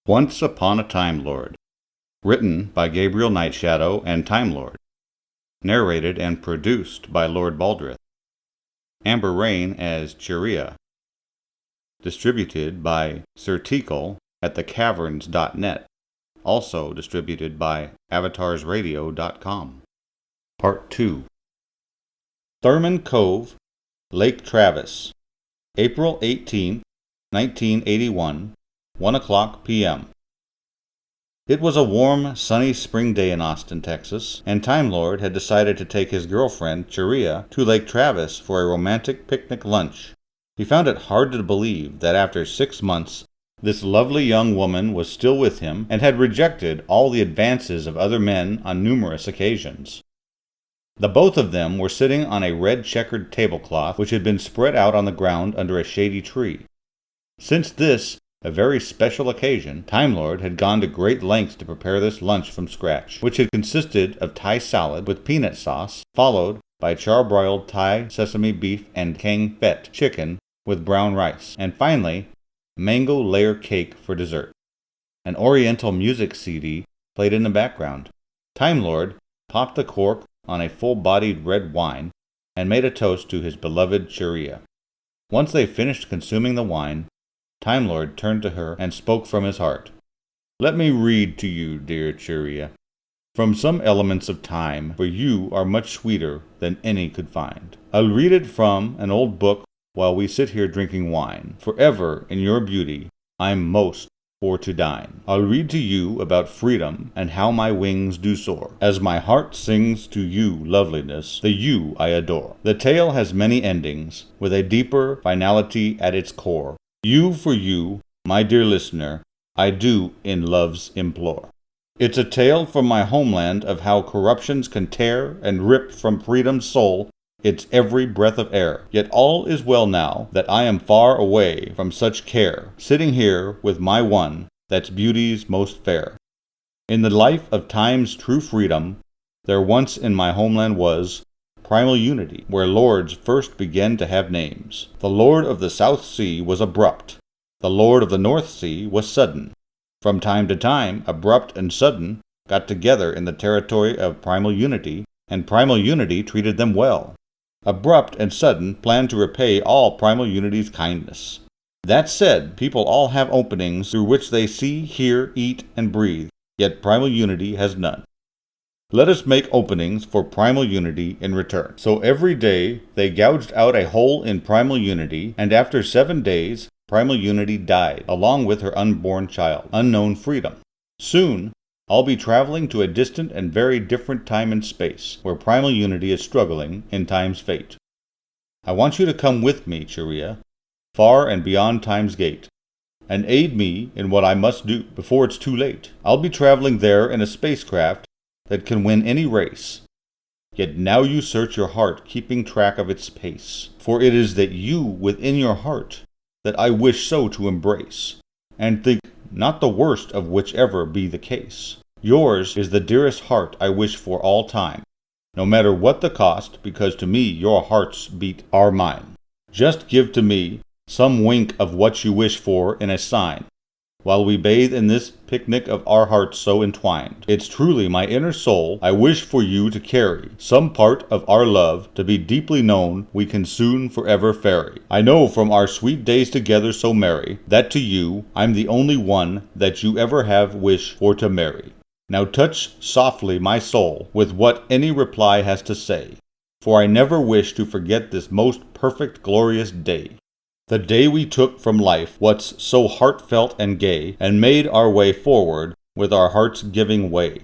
Once Upon a Time Lord. Written by Gabriel Nightshadow and Time Lord. Narrated and produced by Lord Baldrith. Amber Raine as Chariya. Distributed by Sir Teakle at thecaverns.net. Also distributed by avatarsradio.com. Part 2. Thurmann Cove, Lake Travis, April 18, 1981, 1 o'clock p.m. It was a warm, sunny spring day in Austin, Texas, and Time Lord had decided to take his girlfriend, Chariya, to Lake Travis for a romantic picnic lunch. He found it hard to believe that after 6 months, this lovely young woman was still with him and had rejected all the advances of other men on numerous occasions. The both of them were sitting on a red checkered tablecloth which had been spread out on the ground under a shady tree. Since this, a very special occasion, Time Lord had gone to great lengths to prepare this lunch from scratch, which had consisted of Thai salad with peanut sauce, followed by charbroiled Thai sesame beef and kang fet chicken with brown rice, and finally, mango layer cake for dessert. An Oriental music CD played in the background. Time Lord popped the cork on a full-bodied red wine and made a toast to his beloved Chariya. Once they finished consuming the wine, Time Lord turned to her and spoke from his heart. "Let me read to you, dear Chariya, from some elements of time, for you are much sweeter than any could find. I'll read it from an old book while we sit here drinking wine. Forever in your beauty I'm most for to dine. I'll read to you about freedom and how my wings do soar, as my heart sings to you loveliness, the you I adore. The tale has many endings, with a deeper finality at its core. You for you, my dear listener, I do in love's implore. It's a tale from my homeland of how corruptions can tear and rip from freedom's soul its every breath of air. Yet all is well now that I am far away from such care, sitting here with my one that's beauty's most fair. In the life of time's true freedom, there once in my homeland was primal unity, where lords first began to have names. The Lord of the South Sea was abrupt. The Lord of the North Sea was sudden. From time to time, abrupt and sudden got together in the territory of primal unity, and primal unity treated them well. Abrupt and sudden planned to repay all primal unity's kindness. That said, people all have openings through which they see, hear, eat, and breathe, yet primal unity has none. Let us make openings for primal unity in return. So every day they gouged out a hole in primal unity, and after 7 days, primal unity died, along with her unborn child, unknown freedom. Soon, I'll be traveling to a distant and very different time and space, where primal unity is struggling in time's fate. I want you to come with me, Chariya, far and beyond time's gate, and aid me in what I must do before it's too late. I'll be traveling there in a spacecraft that can win any race. Yet now you search your heart, keeping track of its pace. For it is that you within your heart that I wish so to embrace, and think not the worst of whichever be the case. Yours is the dearest heart I wish for all time, no matter what the cost, because to me your heart's beat are mine. Just give to me some wink of what you wish for in a sign, while we bathe in this picnic of our hearts so entwined. It's truly my inner soul I wish for you to carry, some part of our love to be deeply known we can soon forever ferry. I know from our sweet days together so merry, that to you I'm the only one that you ever have wish for to marry. Now touch softly my soul with what any reply has to say, for I never wish to forget this most perfect glorious day. The day we took from life what's so heartfelt and gay, and made our way forward with our hearts giving way.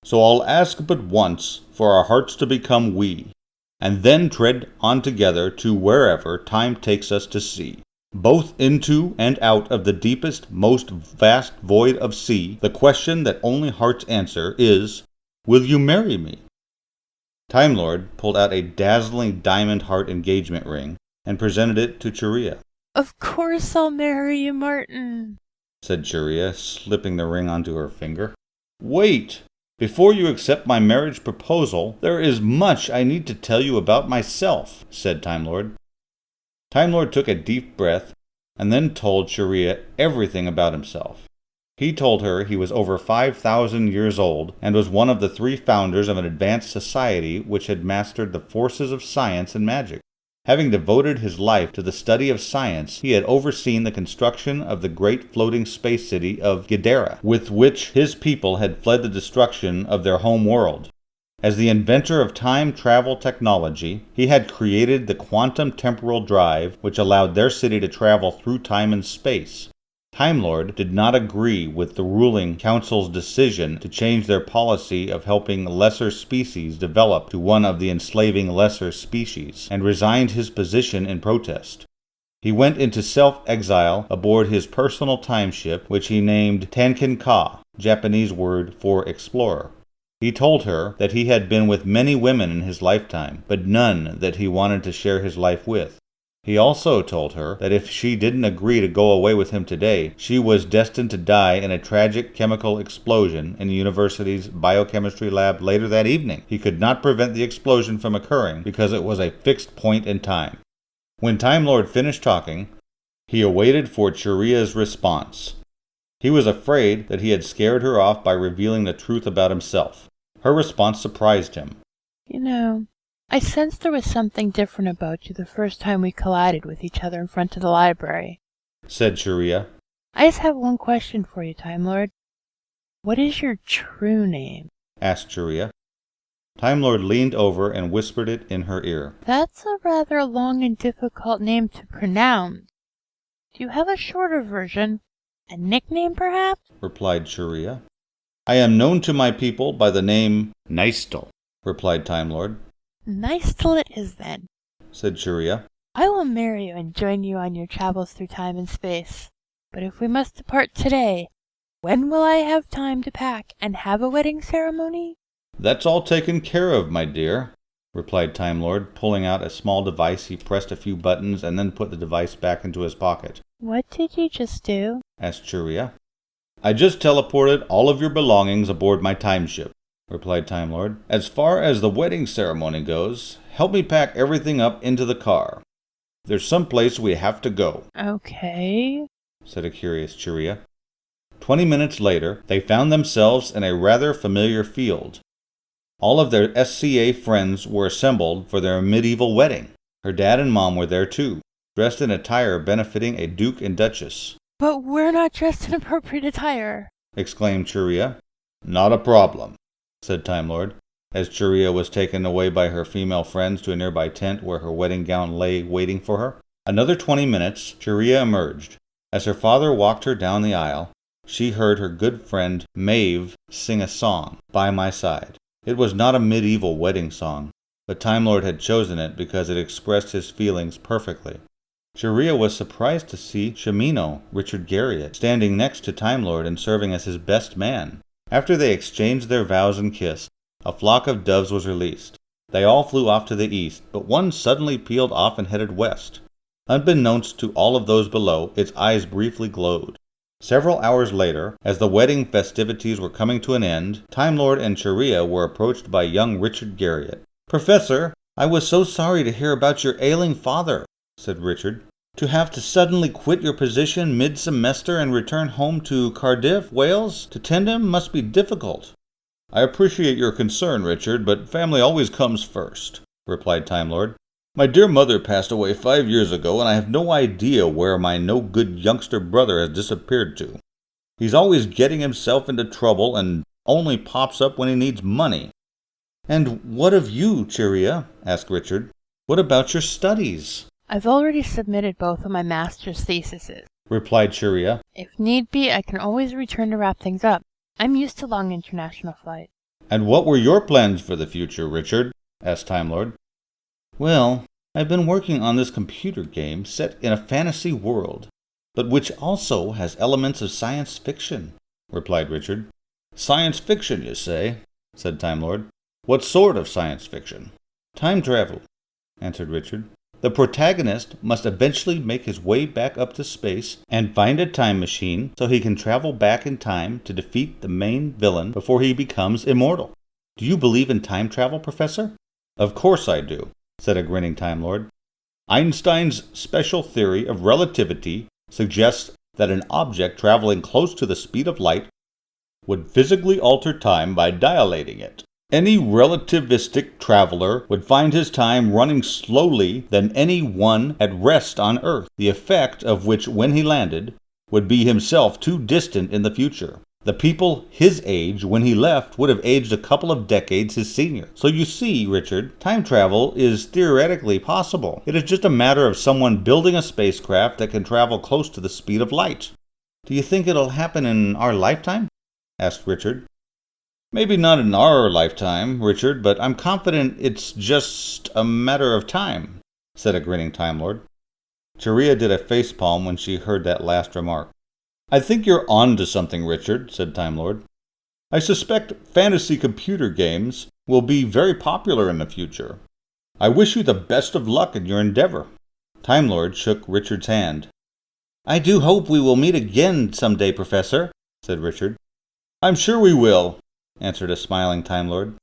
So I'll ask but once for our hearts to become we, and then tread on together to wherever time takes us to see. Both into and out of the deepest, most vast void of sea, the question that only hearts answer is, will you marry me? Time Lord pulled out a dazzling diamond heart engagement ring and presented it to Chariya. "Of course I'll marry you, Martin," said Chariya, slipping the ring onto her finger. "Wait! Before you accept my marriage proposal, there is much I need to tell you about myself," said Time Lord. Time Lord took a deep breath and then told Chariya everything about himself. He told her he was over 5,000 years old and was one of the 3 founders of an advanced society which had mastered the forces of science and magic. Having devoted his life to the study of science, he had overseen the construction of the great floating space city of Gedera, with which his people had fled the destruction of their home world. As the inventor of time travel technology, he had created the quantum temporal drive, which allowed their city to travel through time and space. Time Lord did not agree with the ruling council's decision to change their policy of helping lesser species develop to one of the enslaving lesser species, and resigned his position in protest. He went into self-exile aboard his personal timeship, which he named Tankin-Ka, Japanese word for explorer. He told her that he had been with many women in his lifetime, but none that he wanted to share his life with. He also told her that if she didn't agree to go away with him today, she was destined to die in a tragic chemical explosion in the university's biochemistry lab later that evening. He could not prevent the explosion from occurring because it was a fixed point in time. When Time Lord finished talking, he awaited for Chariya's response. He was afraid that he had scared her off by revealing the truth about himself. Her response surprised him. I sensed there was something different about you the first time we collided with each other in front of the library, said Chariya. I just have one question for you, Time Lord. What is your true name? Asked Chariya. Time Lord leaned over and whispered it in her ear. That's a rather long and difficult name to pronounce. Do you have a shorter version? A nickname, perhaps? Replied Chariya. I am known to my people by the name Nightshadow, replied Time Lord. Nightshadow it is then, said Chariya. I will marry you and join you on your travels through time and space. But if we must depart today, when will I have time to pack and have a wedding ceremony? That's all taken care of, my dear, replied Time Lord, pulling out a small device. He pressed a few buttons and then put the device back into his pocket. What did you just do? Asked Chariya. I just teleported all of your belongings aboard my timeship, replied Time Lord. As far as the wedding ceremony goes, help me pack everything up into the car. There's some place we have to go. Okay, said a curious Chariya. 20 minutes later, they found themselves in a rather familiar field. All of their SCA friends were assembled for their medieval wedding. Her dad and mom were there too, dressed in attire benefiting a duke and duchess. But we're not dressed in appropriate attire, exclaimed Chariya. Not a problem, said Time Lord, as Chariya was taken away by her female friends to a nearby tent where her wedding gown lay waiting for her. Another 20 minutes, Chariya emerged. As her father walked her down the aisle, she heard her good friend Maeve sing a song, By My Side. It was not a medieval wedding song, but Time Lord had chosen it because it expressed his feelings perfectly. Chariya was surprised to see Shimino, Richard Garriott, standing next to Time Lord and serving as his best man. After they exchanged their vows and kissed, a flock of doves was released. They all flew off to the east, but one suddenly peeled off and headed west. Unbeknownst to all of those below, its eyes briefly glowed. Several hours later, as the wedding festivities were coming to an end, Time Lord and Chariya were approached by young Richard Garriott. Professor, I was so sorry to hear about your ailing father, said Richard. To have to suddenly quit your position mid-semester and return home to Cardiff, Wales, to tend him must be difficult. I appreciate your concern, Richard, but family always comes first, replied Time Lord. My dear mother passed away 5 years ago, and I have no idea where my no-good youngster brother has disappeared to. He's always getting himself into trouble and only pops up when he needs money. And what of you, Chariya? Asked Richard. What about your studies? I've already submitted both of my master's theses, replied Chariya. If need be, I can always return to wrap things up. I'm used to long international flights. And what were your plans for the future, Richard? Asked Time Lord. Well, I've been working on this computer game set in a fantasy world, but which also has elements of science fiction, replied Richard. Science fiction, you say? Said Time Lord. What sort of science fiction? Time travel, answered Richard. The protagonist must eventually make his way back up to space and find a time machine so he can travel back in time to defeat the main villain before he becomes immortal. Do you believe in time travel, Professor? Of course I do, said a grinning Time Lord. Einstein's special theory of relativity suggests that an object traveling close to the speed of light would physically alter time by dilating it. Any relativistic traveler would find his time running slowly than any one at rest on Earth, the effect of which, when he landed, would be himself too distant in the future. The people his age when he left would have aged a couple of decades his senior. So you see, Richard, time travel is theoretically possible. It is just a matter of someone building a spacecraft that can travel close to the speed of light. Do you think it'll happen in our lifetime? Asked Richard. Maybe not in our lifetime, Richard, but I'm confident it's just a matter of time, said a grinning Time Lord. Chariya did a facepalm when she heard that last remark. I think you're on to something, Richard, said Time Lord. I suspect fantasy computer games will be very popular in the future. I wish you the best of luck in your endeavor. Time Lord shook Richard's hand. I do hope we will meet again someday, Professor, said Richard. I'm sure we will, answered a smiling Time Lord.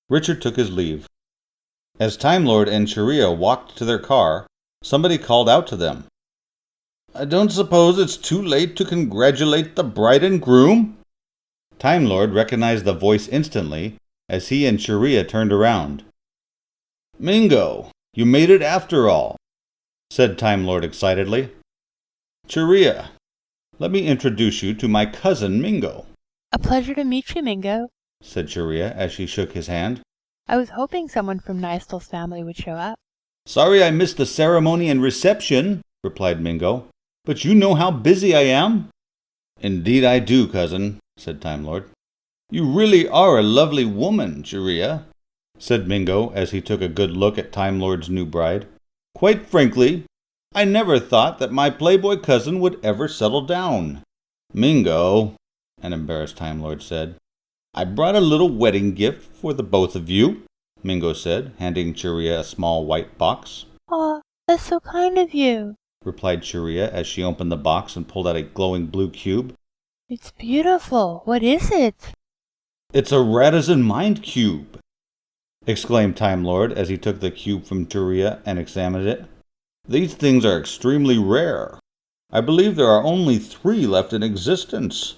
Richard took his leave. As Time Lord and Chariya walked to their car, somebody called out to them. I don't suppose it's too late to congratulate the bride and groom? Time Lord recognized the voice instantly as he and Chariya turned around. Mingo, you made it after all, said Time Lord excitedly. Chariya, let me introduce you to my cousin Mingo. A pleasure to meet you, Mingo, said Chariya as she shook his hand. I was hoping someone from Nystul's family would show up. Sorry I missed the ceremony and reception, replied Mingo, but you know how busy I am. Indeed I do, cousin, said Time Lord. You really are a lovely woman, Chariya, said Mingo as he took a good look at Time Lord's new bride. Quite frankly, I never thought that my playboy cousin would ever settle down. Mingo, an embarrassed Time Lord said. I brought a little wedding gift for the both of you, Mingo said, handing Chariya a small white box. Aw, that's so kind of you, replied Chariya as she opened the box and pulled out a glowing blue cube. It's beautiful. What is it? It's a Radisson Mind Cube, exclaimed Time Lord as he took the cube from Chariya and examined it. These things are extremely rare. I believe there are only 3 left in existence.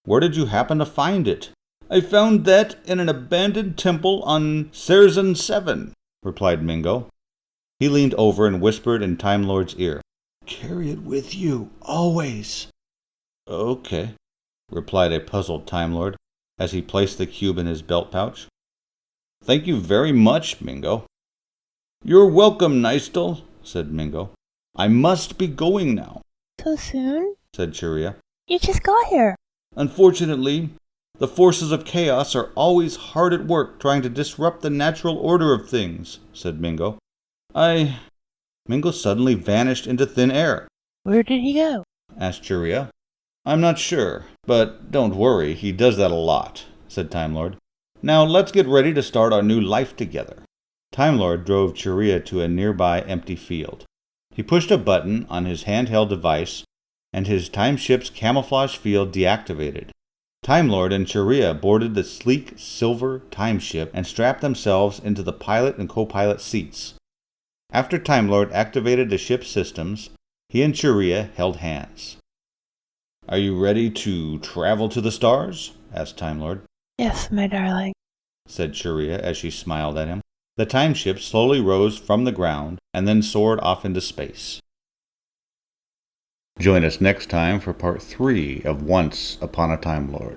Where did you happen to find it? I found that in an abandoned temple on Serzan 7, replied Mingo. He leaned over and whispered in Time Lord's ear. Carry it with you, always. Okay, replied a puzzled Time Lord as he placed the cube in his belt pouch. Thank you very much, Mingo. You're welcome, Nystul, said Mingo. I must be going now. So soon? said Chariya. You just got here. Unfortunately, the forces of chaos are always hard at work trying to disrupt the natural order of things, said Mingo. Mingo suddenly vanished into thin air. Where did he go? asked Chariya. I'm not sure, but don't worry, he does that a lot, said Time Lord. Now let's get ready to start our new life together. Time Lord drove Chariya to a nearby empty field. He pushed a button on his handheld device, and his time ship's camouflage field deactivated. Time Lord and Chariya boarded the sleek silver time ship and strapped themselves into the pilot and co-pilot seats. After Time Lord activated the ship's systems, he and Chariya held hands. Are you ready to travel to the stars? asked Time Lord. Yes, my darling, said Chariya as she smiled at him. The time ship slowly rose from the ground and then soared off into space. Join us next time for part 3 of Once Upon a Time Lord.